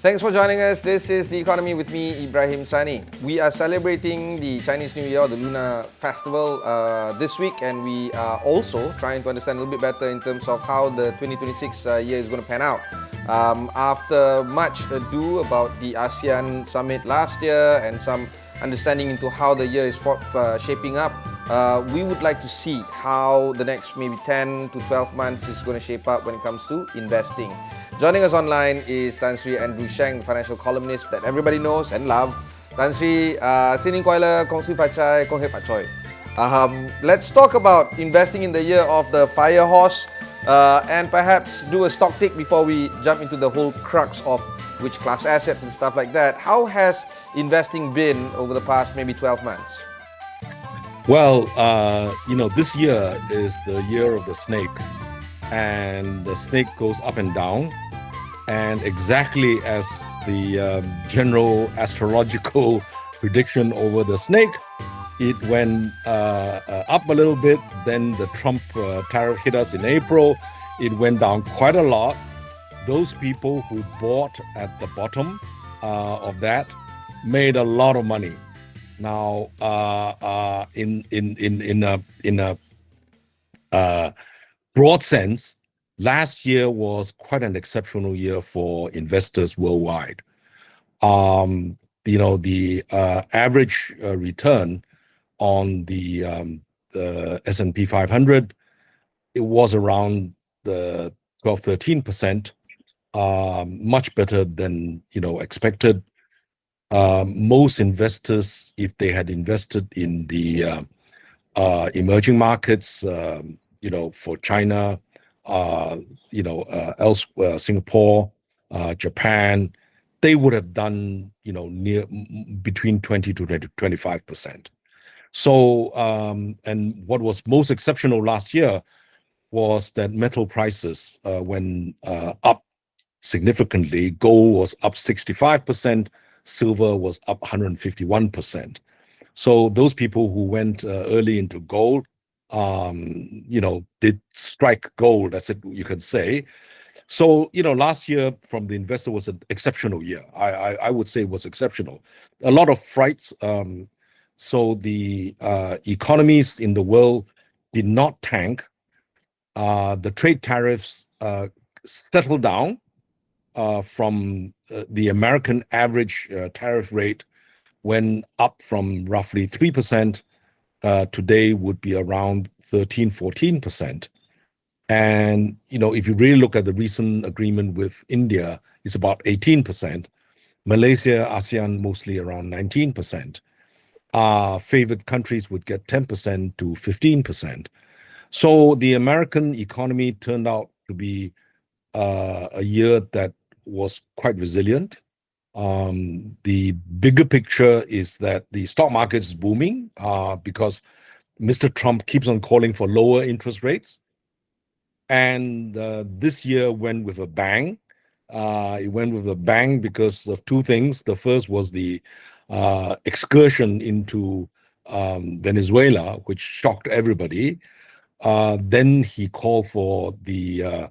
Thanks for joining us. This is The Economy with me, Ibrahim Sani. We are celebrating the Chinese New Year, the Lunar Festival, this week, and we are also trying to understand a little bit better in terms of how the 2026 year is going to pan out. After much ado about the ASEAN summit last year and some understanding into how the year is shaping up, we would like to see how the next maybe 10 to 12 months is going to shape up when it comes to investing. Joining us online is Sri Andrew Sheng, the financial columnist that everybody knows and love. Sri, Sini Kuala, Kongsi Fachai, Konghe Fachoy. Let's talk about investing in the year of the fire horse and perhaps do a stock take before we jump into the whole crux of which class assets and stuff like that. How has investing been over the past maybe 12 months? Well, this year is the year of the snake, and the snake goes up and down. And exactly as the general astrological prediction over the snake, it went up a little bit. Then the Trump tariff hit us in April. It went down quite a lot. Those people who bought at the bottom of that made a lot of money. Now, in a broad sense, last year was quite an exceptional year for investors worldwide. The average return on the S&P 500, it was around the 12-13%, much better than expected. Most investors, if they had invested in the emerging markets, for China, elsewhere, Singapore, Japan, they would have done, near between 20 to 25%. So, and what was most exceptional last year was that metal prices went up significantly. Gold was up 65%, silver was up 151%. So those people who went early into gold, did strike gold, as you can say. So, last year from the investor was an exceptional year. I would say it was exceptional. A lot of frights. So the economies in the world did not tank. The trade tariffs settled down from the American average tariff rate went up from roughly 3%. Today would be around 13-14%. And, if you really look at the recent agreement with India, it's about 18%. Malaysia, ASEAN, mostly around 19%. Favored countries would get 10% to 15%. So the American economy turned out to be a year that was quite resilient. The bigger picture is that the stock market is booming because Mr. Trump keeps on calling for lower interest rates. And this year went with a bang. It went with a bang because of two things. The first was the excursion into Venezuela, which shocked everybody. Then he called for the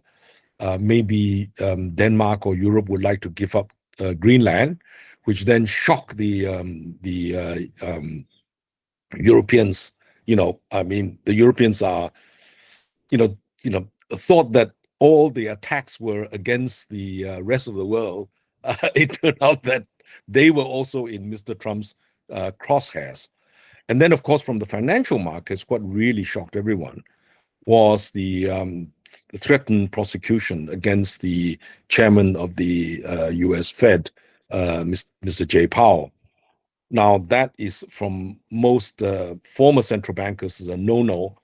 maybe Denmark or Europe would like to give up Greenland, which then shocked the Europeans. The Europeans are, thought that all the attacks were against the rest of the world. It turned out that they were also in Mr. Trump's crosshairs. And then, of course, from the financial markets, what really shocked everyone was the threatened prosecution against the chairman of the U.S. Fed, Mr. Jay Powell. Now, that is from most former central bankers is a no-no,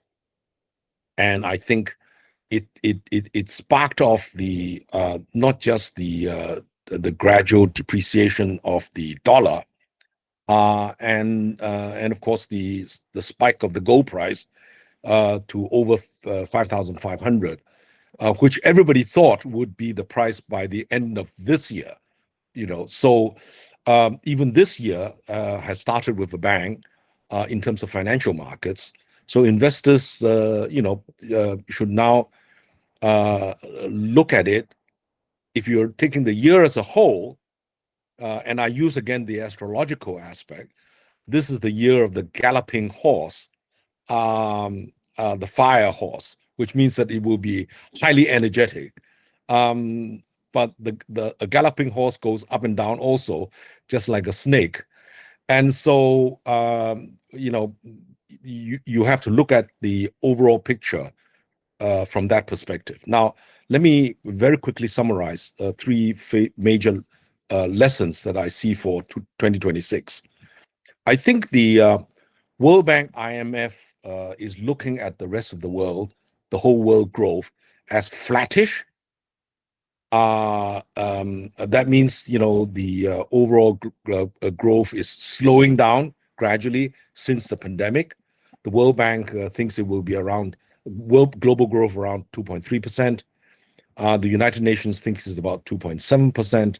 and I think it sparked off the not just the gradual depreciation of the dollar, and of course the spike of the gold price to over 5,500, which everybody thought would be the price by the end of this year. So even this year has started with a bang in terms of financial markets. So investors, should now look at it. If you're taking the year as a whole, and I use again the astrological aspect, this is the year of the galloping horse, the fire horse, which means that it will be highly energetic. But a galloping horse goes up and down also, just like a snake. And so, you have to look at the overall picture from that perspective. Now, let me very quickly summarize three major lessons that I see for 2026. I think the World Bank, IMF is looking at the rest of the world, the whole world growth, as flattish. That means the overall growth is slowing down gradually since the pandemic. The World Bank thinks it will be around global growth around 2.3%. The United Nations thinks it's about 2.7%.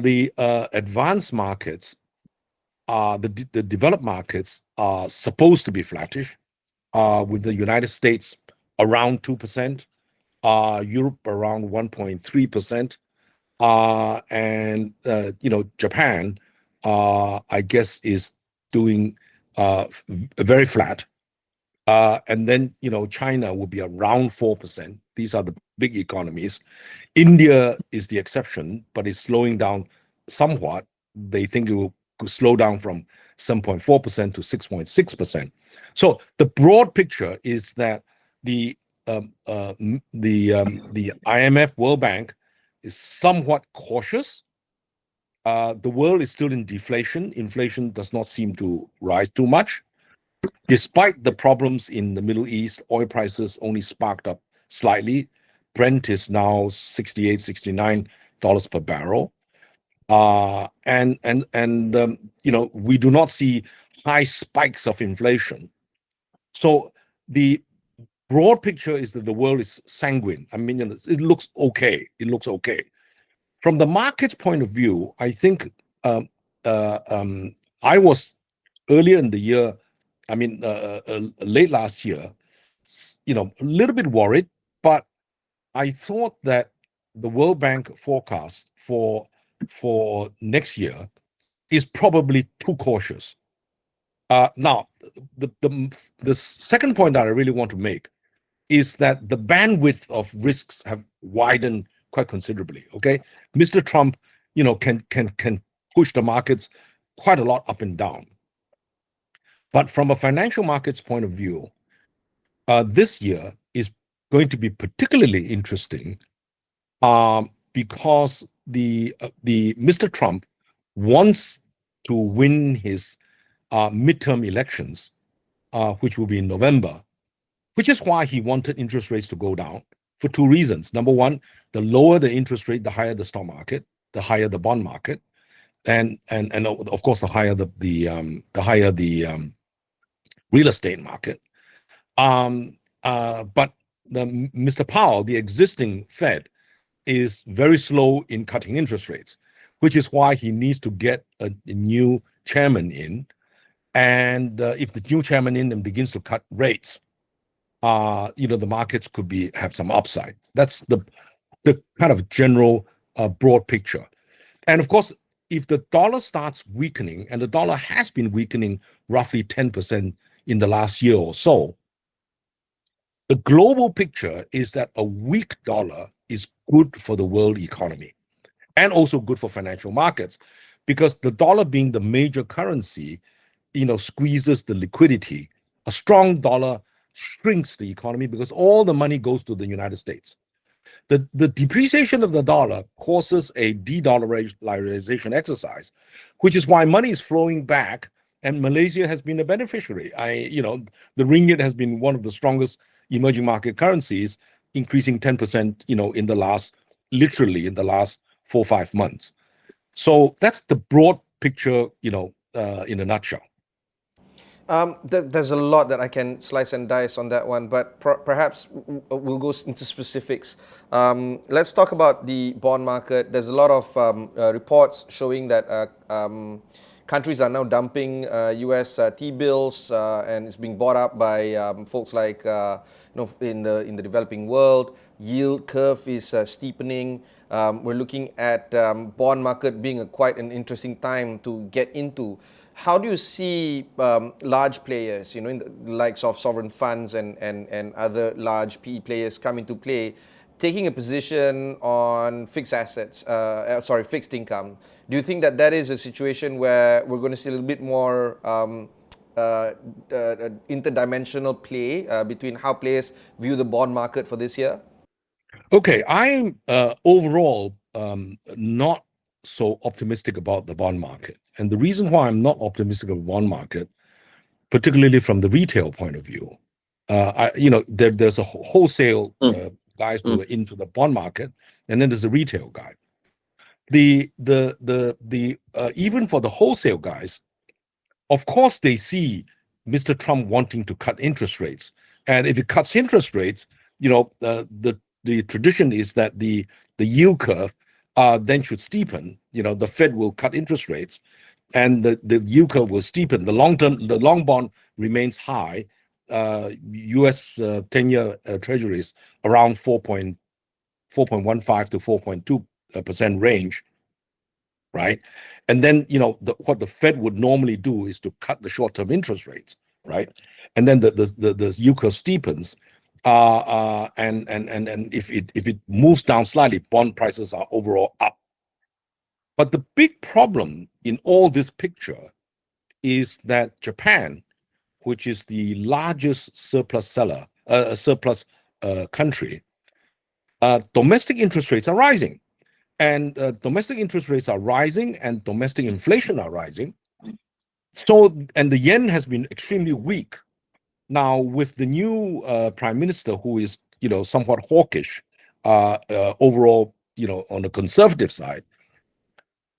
The advanced markets, the developed markets are supposed to be flattish, with the United States around 2%, Europe around 1.3%, and Japan, I guess, is doing very flat. And then China will be around 4%. These are the big economies. India is the exception, but it's slowing down somewhat. They think it will slow down from 7.4% to 6.6%. So the broad picture is that the IMF, World Bank, is somewhat cautious. The world is still in deflation. Inflation does not seem to rise too much. Despite the problems in the Middle East, oil prices only sparked up slightly. Brent is now $68, $69 per barrel. We do not see high spikes of inflation. So the broad picture is that the world is sanguine. I mean, it looks okay. It looks okay. From the market's point of view, I think I was earlier in the year, late last year, a little bit worried, but I thought that the World Bank forecast for next year is probably too cautious. Now, the second point that I really want to make is that the bandwidth of risks have widened quite considerably. Okay, Mr. Trump, can push the markets quite a lot up and down. But from a financial markets point of view, this year is going to be particularly interesting because the Mr. Trump wants to win his midterm elections, which will be in November, which is why he wanted interest rates to go down for two reasons. Number one, the lower the interest rate, the higher the stock market, the higher the bond market, and of course the higher the real estate market. But Mr. Powell, the existing Fed, is very slow in cutting interest rates, which is why he needs to get a new chairman in. And if the new chairman in and begins to cut rates, the markets could have some upside. That's the kind of general broad picture. And of course, if the dollar starts weakening, and the dollar has been weakening roughly 10% in the last year or so, the global picture is that a weak dollar is good for the world economy and also good for financial markets, because the dollar being the major currency, squeezes the liquidity. A strong dollar shrinks the economy because all the money goes to the United States. The depreciation of the dollar causes a de-dollarization exercise, which is why money is flowing back, and Malaysia has been a beneficiary. The ringgit has been one of the strongest emerging market currencies, increasing 10%, literally in the last 4 or 5 months. So that's the broad picture, in a nutshell. There's a lot that I can slice and dice on that one, but perhaps we'll go into specifics. Let's talk about the bond market. There's a lot of reports showing that countries are now dumping US T-bills, and it's being bought up by folks like in the developing world. Yield curve is steepening. We're looking at bond market being quite an interesting time to get into. How do you see large players, in the likes of sovereign funds and other large PE players come into play, taking a position on fixed assets, fixed income? Do you think that that is a situation where we're going to see a little bit more interdimensional play between how players view the bond market for this year? Okay, I'm overall not so optimistic about the bond market. And the reason why I'm not optimistic of the bond market, particularly from the retail point of view, there's a wholesale guys who are into the bond market, and then there's a retail guy. Even for the wholesale guys, of course they see Mr. Trump wanting to cut interest rates, and if it cuts interest rates, the tradition is that the yield curve then should steepen. The Fed will cut interest rates, and the yield curve will steepen. The long bond remains high. U.S. 10-year Treasuries around 4.15 to 4.2% range, right? And then what the Fed would normally do is to cut the short-term interest rates, right? And then the yield curve steepens, and if it moves down slightly, bond prices are overall up. But the big problem in all this picture is that Japan, which is the largest surplus country, domestic interest rates are rising. And domestic interest rates are rising, and domestic inflation are rising. And the yen has been extremely weak. Now, with the new prime minister, who is somewhat hawkish overall, on the conservative side,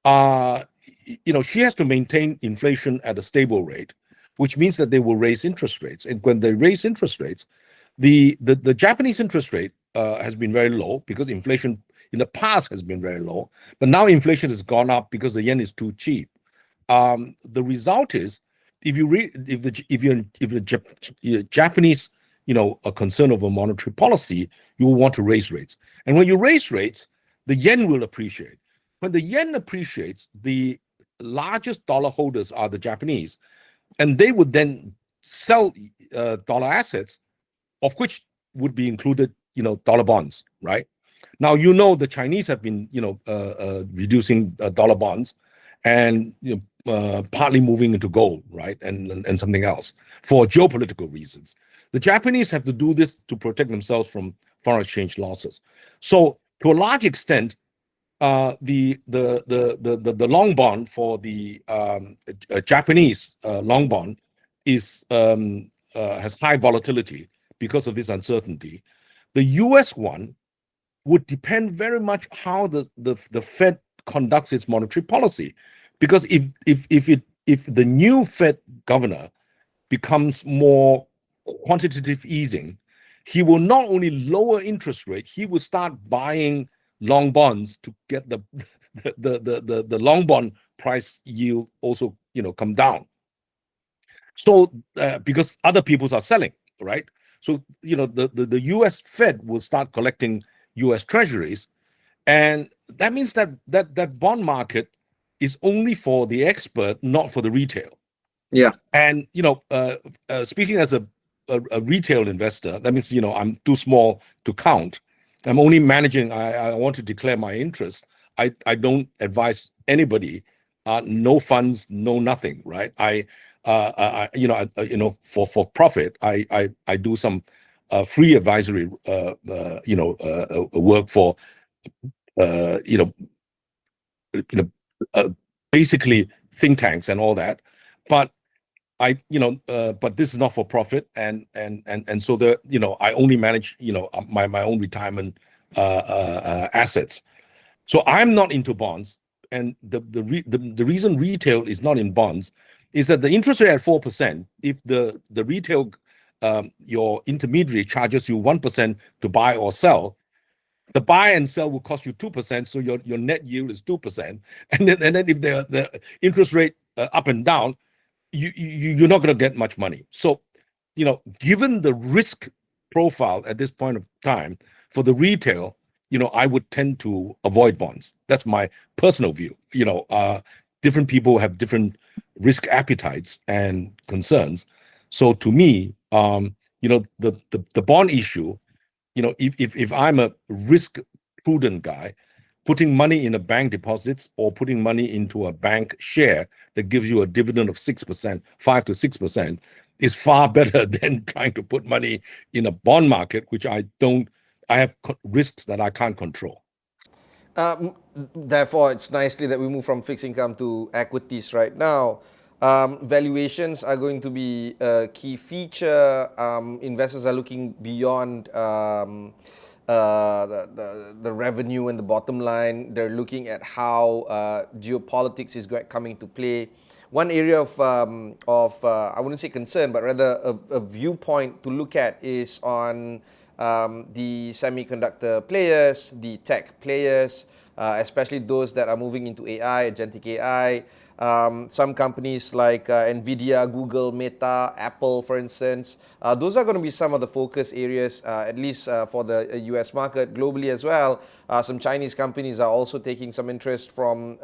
she has to maintain inflation at a stable rate, which means that they will raise interest rates. And when they raise interest rates, the Japanese interest rate has been very low because inflation in the past has been very low, but now inflation has gone up because the yen is too cheap. The result is, if the Japanese are concerned over monetary policy, you will want to raise rates, and when you raise rates, the yen will appreciate. When the yen appreciates, the largest dollar holders are the Japanese, and they would then sell dollar assets, of which would be included dollar bonds, right? Now, the Chinese have been reducing dollar bonds, and partly moving into gold, right, and something else for geopolitical reasons. The Japanese have to do this to protect themselves from foreign exchange losses. So, to a large extent, the long bond for the Japanese long bond has high volatility because of this uncertainty. The U.S. one would depend very much how the Fed conducts its monetary policy, because if the new Fed governor becomes more quantitative easing, he will not only lower interest rate, he will start buying long bonds to get the long bond price yield also come down. So because other peoples are selling, right? So the U.S. Fed will start collecting U.S. Treasuries, and that means that bond market is only for the expert, not for the retail. Yeah. And speaking as a retail investor, that means I'm too small to count. I'm only managing. I want to declare my interest. I don't advise anybody. No funds, no nothing. Right. For profit, I do some free advisory work for basically think tanks and all that, but but this is not for profit, and so I only manage my own retirement assets. So I'm not into bonds, and the reason retail is not in bonds is that the interest rate at 4%. If the retail your intermediary charges you 1% to buy or sell, the buy and sell will cost you 2%, so your net yield is 2%. And then if the interest rate up and down, you're not going to get much money. So, given the risk profile at this point of time for the retail, I would tend to avoid bonds. That's my personal view. Different people have different risk appetites and concerns. So to me, the bond issue, if I'm a risk prudent guy, putting money in a bank deposits or putting money into a bank share that gives you a dividend of 6%, 5 to 6%, is far better than trying to put money in a bond market, which I have risks that I can't control. Therefore, it's nicely that we move from fixed income to equities right now. Valuations are going to be a key feature. Investors are looking beyond the revenue and the bottom line. They're looking at how geopolitics is coming to play. One area of I wouldn't say concern, but rather a viewpoint to look at is on the semiconductor players, the tech players, especially those that are moving into AI, agentic AI. Some companies like Nvidia, Google, Meta, Apple, for instance, those are going to be some of the focus areas, at least for the US market, globally as well. Some Chinese companies are also taking some interest from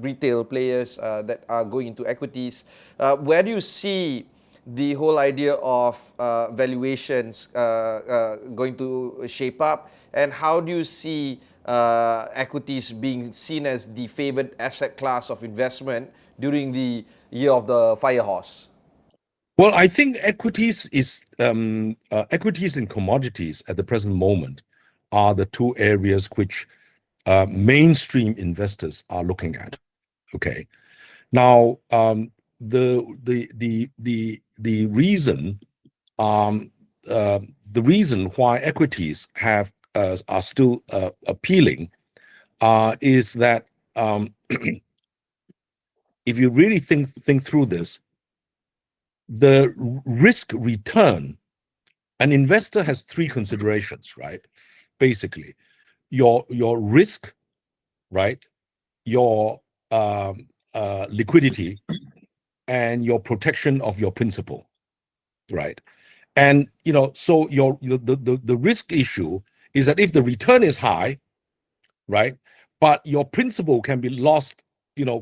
retail players that are going into equities. Where do you see the whole idea of valuations going to shape up, and how do you see equities being seen as the favored asset class of investment during the year of the fire horse? Well, I think equities and commodities at the present moment are the two areas which mainstream investors are looking at. Okay, now the reason why equities are still appealing is that if you really think through this, the risk return, an investor has three considerations, right? Basically, your risk, right? Your liquidity, and your protection of your principal, right? And so the risk issue is that if the return is high, right, but your principal can be lost,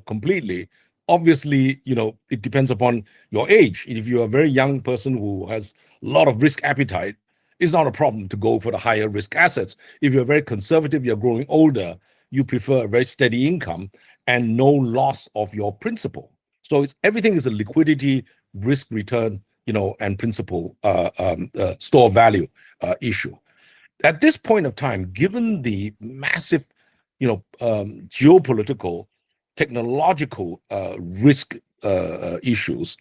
completely. Obviously, it depends upon your age. If you're a very young person who has a lot of risk appetite, it's not a problem to go for the higher risk assets. If you're very conservative, you're growing older, you prefer a very steady income and no loss of your principal. So everything is a liquidity, risk return, and principal store value issue. At this point of time, given the massive, geopolitical, technological risk issues,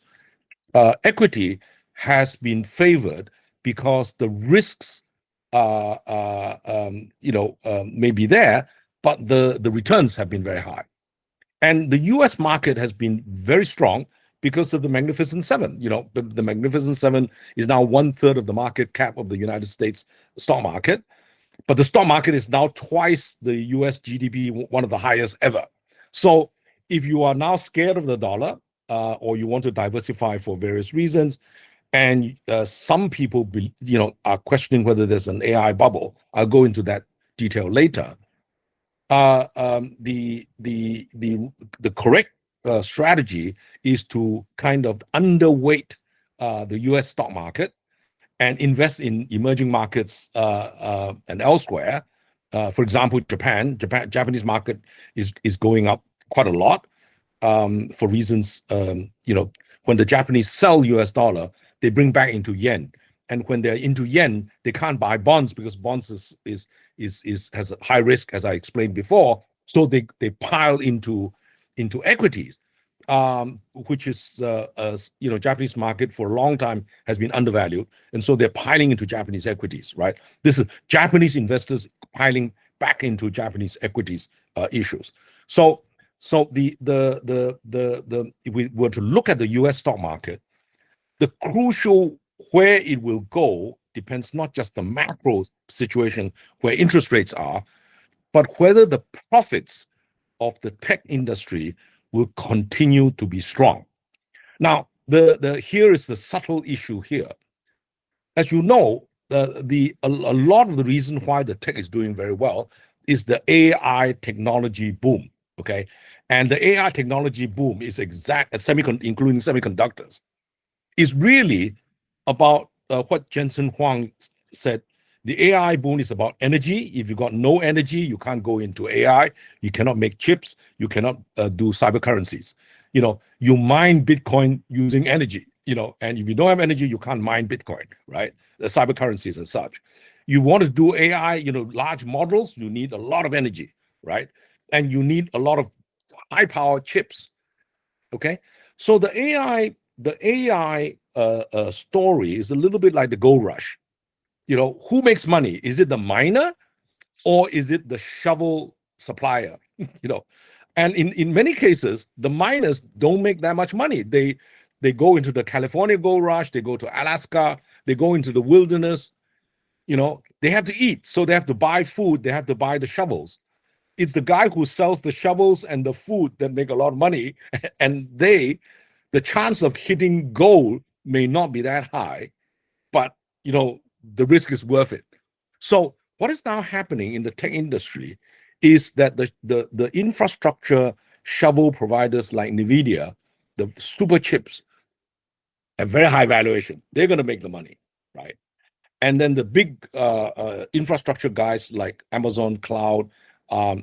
equity has been favored because the risks may be there, but the returns have been very high. And the US market has been very strong because of the Magnificent Seven. The Magnificent Seven is now 1/3 of the market cap of the United States stock market. But the stock market is now twice the US GDP, one of the highest ever. So if you are now scared of the dollar, or you want to diversify for various reasons, and some people are questioning whether there's an AI bubble, I'll go into that detail later. The correct strategy is to kind of underweight the US stock market and invest in emerging markets and elsewhere. For example, Japanese market is going up quite a lot for reasons. When the Japanese sell US dollar, they bring back into yen, and when they're into yen, they can't buy bonds because bonds has a high risk, as I explained before. So they pile into equities. Which is, Japanese market for a long time has been undervalued. And so they're piling into Japanese equities, right? This is Japanese investors piling back into Japanese equities issues. So if we were to look at the US stock market, the crucial where it will go depends not just the macro situation where interest rates are, but whether the profits of the tech industry will continue to be strong. Now, here is the subtle issue here. As you know, a lot of the reason why the tech is doing very well is the AI technology boom. Okay, and the AI technology boom is including semiconductors, is really about what Jensen Huang said. The AI boom is about energy. If you got no energy, you can't go into AI. You cannot make chips. You cannot do cyber currencies. You mine Bitcoin using energy. And if you don't have energy, you can't mine Bitcoin, right? The cyber currencies and such. You want to do AI, large models, you need a lot of energy, right? And you need a lot of high power chips. Okay, so the AI story is a little bit like the gold rush. Who makes money? Is it the miner or is it the shovel supplier? And in many cases, the miners don't make that much money. They go into the California gold rush, they go to Alaska, they go into the wilderness. They have to eat, so they have to buy food, they have to buy the shovels. It's the guy who sells the shovels and the food that make a lot of money, and the chance of hitting gold may not be that high, but the risk is worth it. So what is now happening in the tech industry is that the infrastructure shovel providers like NVIDIA, the super chips, have very high valuation. They're going to make the money, right? And then the big infrastructure guys like Amazon Cloud,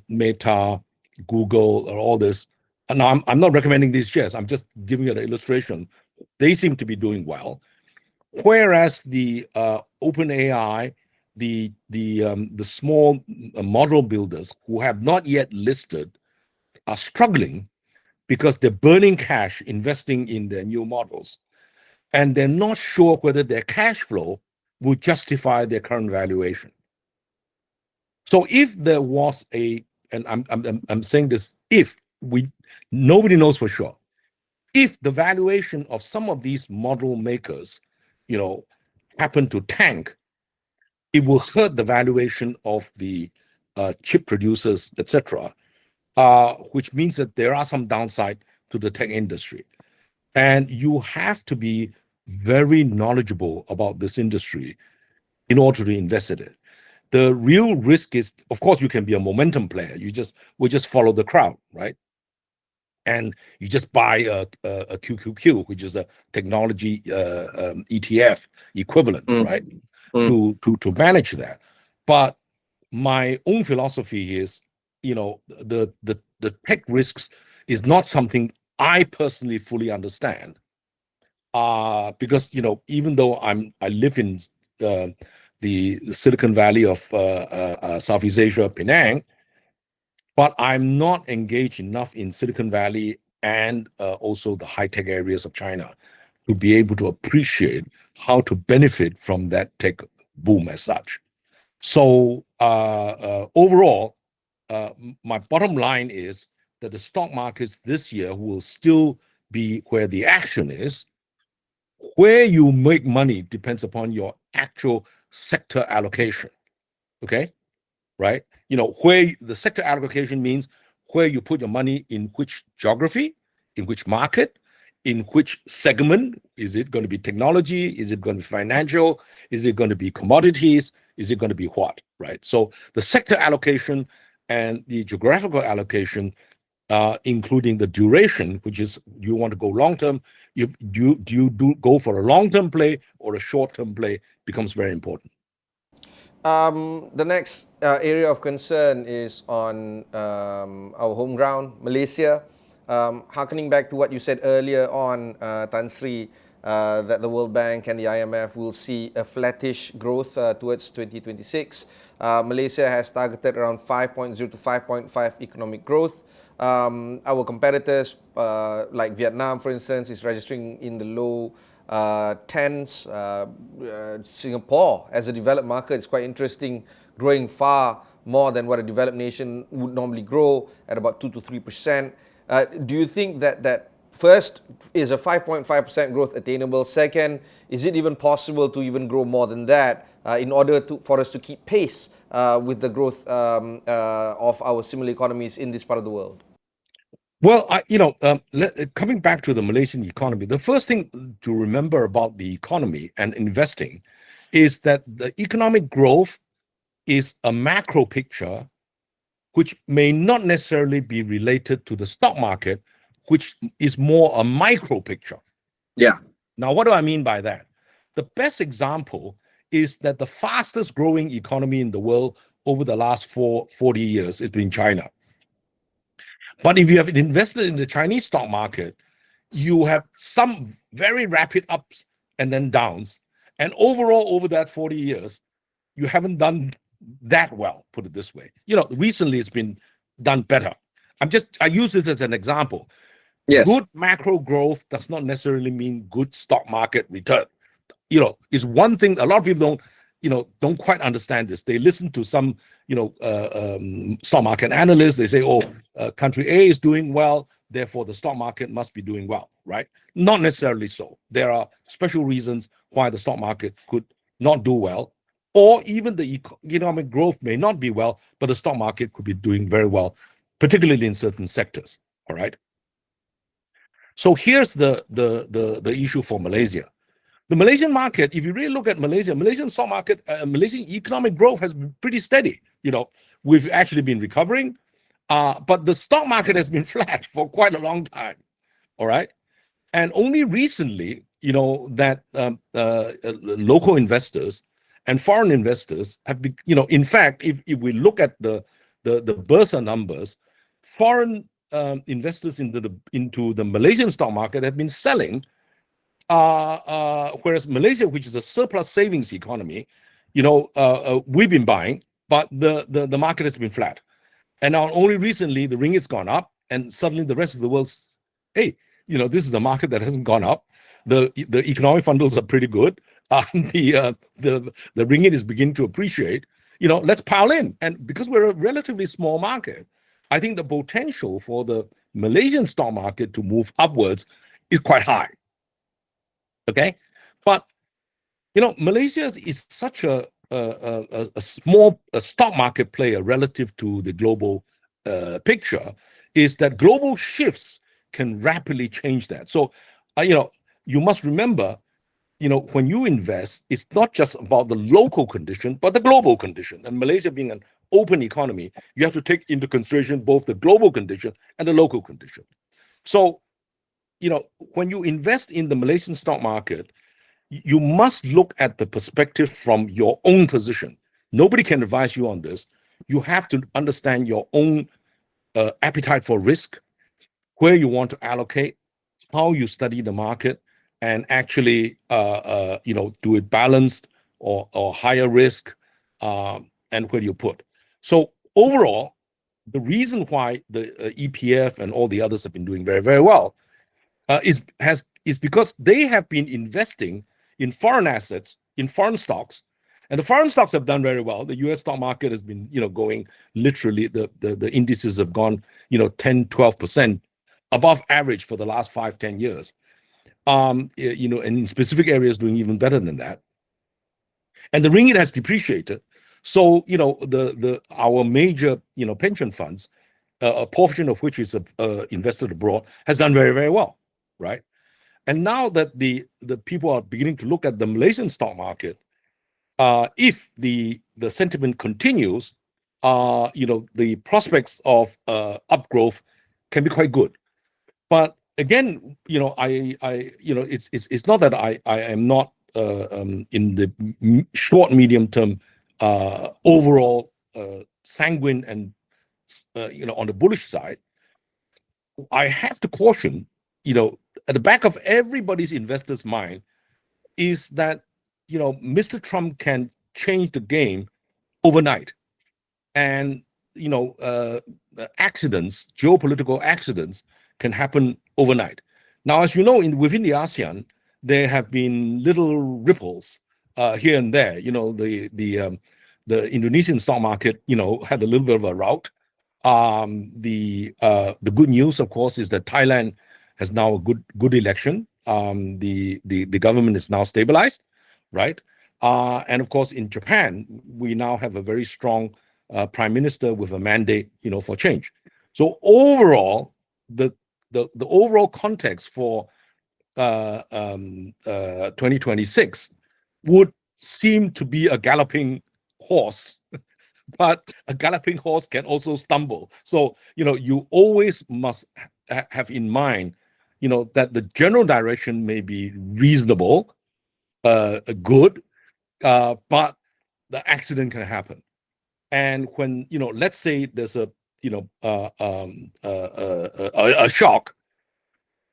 Meta, Google, or all this. And I'm not recommending these shares. I'm just giving you an illustration. They seem to be doing well, whereas the OpenAI, the small model builders who have not yet listed are struggling because they're burning cash investing in their new models, and they're not sure whether their cash flow will justify their current valuation. So if there was and I'm saying this, nobody knows for sure, if the valuation of some of these model makers, happen to tank, it will hurt the valuation of the chip producers, etc., which means that there are some downside to the tech industry. And you have to be very knowledgeable about this industry in order to invest in it. The real risk is, of course, you can be a momentum player. We just follow the crowd, right? And you just buy a QQQ, which is a technology ETF equivalent, right? To manage that. But my own philosophy is, the tech risks is not something I personally fully understand. Because even though I live in the Silicon Valley of Southeast Asia, Penang, but I'm not engaged enough in Silicon Valley and also the high-tech areas of China to be able to appreciate how to benefit from that tech boom as such. So overall, my bottom line is that the stock markets this year will still be where the action is. Where you make money depends upon your actual sector allocation. Okay, right? Where the sector allocation means where you put your money in which geography, in which market, in which segment. Is it going to be technology? Is it going to be financial? Is it going to be commodities? Is it going to be what, right? So the sector allocation and the geographical allocation, including the duration, which is, you want to go long term, do you go for a long term play or a short term play, becomes very important. The next area of concern is on our home ground, Malaysia. Harkening back to what you said earlier on, Tan Sri, that the World Bank and the IMF will see a flattish growth towards 2026. Malaysia has targeted around 5.0 to 5.5 economic growth. Our competitors, like Vietnam, for instance, is registering in the low tens. Singapore, as a developed market, is quite interesting, growing far more than what a developed nation would normally grow, at about 2 to 3%. Do you think that first, is a 5.5% growth attainable? Second, is it even possible to even grow more than that in order for us to keep pace with the growth of our similar economies in this part of the world? Well, coming back to the Malaysian economy, the first thing to remember about the economy and investing is that the economic growth is a macro picture which may not necessarily be related to the stock market, which is more a micro picture. Yeah. Now, what do I mean by that? The best example is that the fastest growing economy in the world over the last 40 years has been China. But if you have invested in the Chinese stock market, you have some very rapid ups and then downs. And overall, over that 40 years, you haven't done that well, put it this way. Recently it's been done better. I use it as an example. Yes. Good macro growth does not necessarily mean good stock market return. Is one thing a lot of people don't quite understand this. They listen to some, stock market analysts. They say, country A is doing well, therefore the stock market must be doing well, right? Not necessarily so. There are special reasons why the stock market could not do well, or even the economic growth may not be well, but the stock market could be doing very well, particularly in certain sectors, all right? So here's the issue for Malaysia. The Malaysian market, if you really look at Malaysian stock market, Malaysian economic growth has been pretty steady. We've actually been recovering, but the stock market has been flat for quite a long time. All right, and only recently, that local investors and foreign investors have been, in fact, if we look at the Bursa numbers, foreign investors into the Malaysian stock market have been selling. Whereas Malaysia, which is a surplus savings economy, we've been buying, but the market has been flat. And now only recently the ringgit's gone up, and suddenly the rest of the world's, hey, this is a market that hasn't gone up. The economic fundamentals are pretty good. The ringgit is beginning to appreciate. Let's pile in. And because we're a relatively small market, I think the potential for the Malaysian stock market to move upwards is quite high. Okay, but Malaysia is such a small stock market player relative to the global picture, is that global shifts can rapidly change that. So, you must remember, when you invest, it's not just about the local condition, but the global condition. And Malaysia being an open economy, you have to take into consideration both the global condition and the local condition. So, when you invest in the Malaysian stock market, you must look at the perspective from your own position. Nobody can advise you on this. You have to understand your own appetite for risk, where you want to allocate, how you study the market, and actually, do it balanced or higher risk, and where you put. So overall, the reason why the EPF and all the others have been doing very, very well is because they have been investing in foreign assets, in foreign stocks, and the foreign stocks have done very well. The U.S. stock market has been, going literally, the indices have gone, 10, 12% above average for the last 5-10 years. And in specific areas doing even better than that. And the ringgit has depreciated. So, our major, pension funds, a portion of which is invested abroad, has done very, very well. Right. And now that the people are beginning to look at the Malaysian stock market, if the sentiment continues, the prospects of upgrowth can be quite good. But again, it's not that I am not in the short, medium term overall sanguine and on the bullish side. I have to caution, at the back of everybody's investor's mind is that, Mr. Trump can change the game overnight. And, accidents, geopolitical accidents can happen overnight. Now, as you know, within the ASEAN, there have been little ripples here and there. The Indonesian stock market, had a little bit of a rout. The good news, of course, is that Thailand has now a good election. The government is now stabilized, right? And of course, in Japan, we now have a very strong prime minister with a mandate, for change. So overall, the overall context for 2026 would seem to be a galloping horse, but a galloping horse can also stumble. So, you always must have in mind, that the general direction may be reasonable, good, but the accident can happen. And when, let's say there's a shock,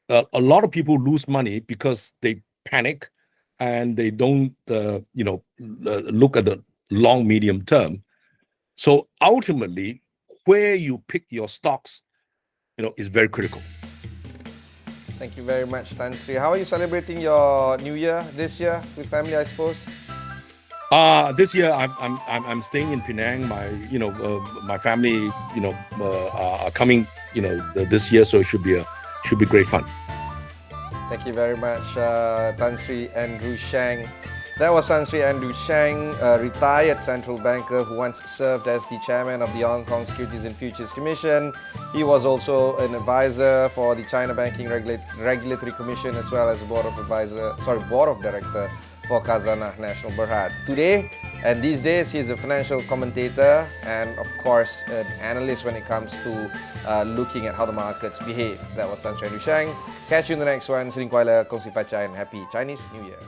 a lot of people lose money because they panic and they don't look at the long medium term. So ultimately, where you pick your stocks, is very critical. Thank you very much, Tan Sri. How are you celebrating your New Year this year with family, I suppose? This year I'm staying in Penang. My family are coming this year, so it should be great fun. Thank you very much, Tan Sri Andrew Sheng. That was Tan Sri Andrew Sheng, a retired central banker who once served as the chairman of the Hong Kong Securities and Futures Commission. He was also an advisor for the China Banking Regulatory Commission, as well as board of director for Khazanah National Berhad. Today and these days, he is a financial commentator and, of course, an analyst when it comes to looking at how the markets behave. That was Tan Sri Andrew Sheng. Catch you in the next one. Sering Kuala, Kongsi Pachai, and happy Chinese New Year.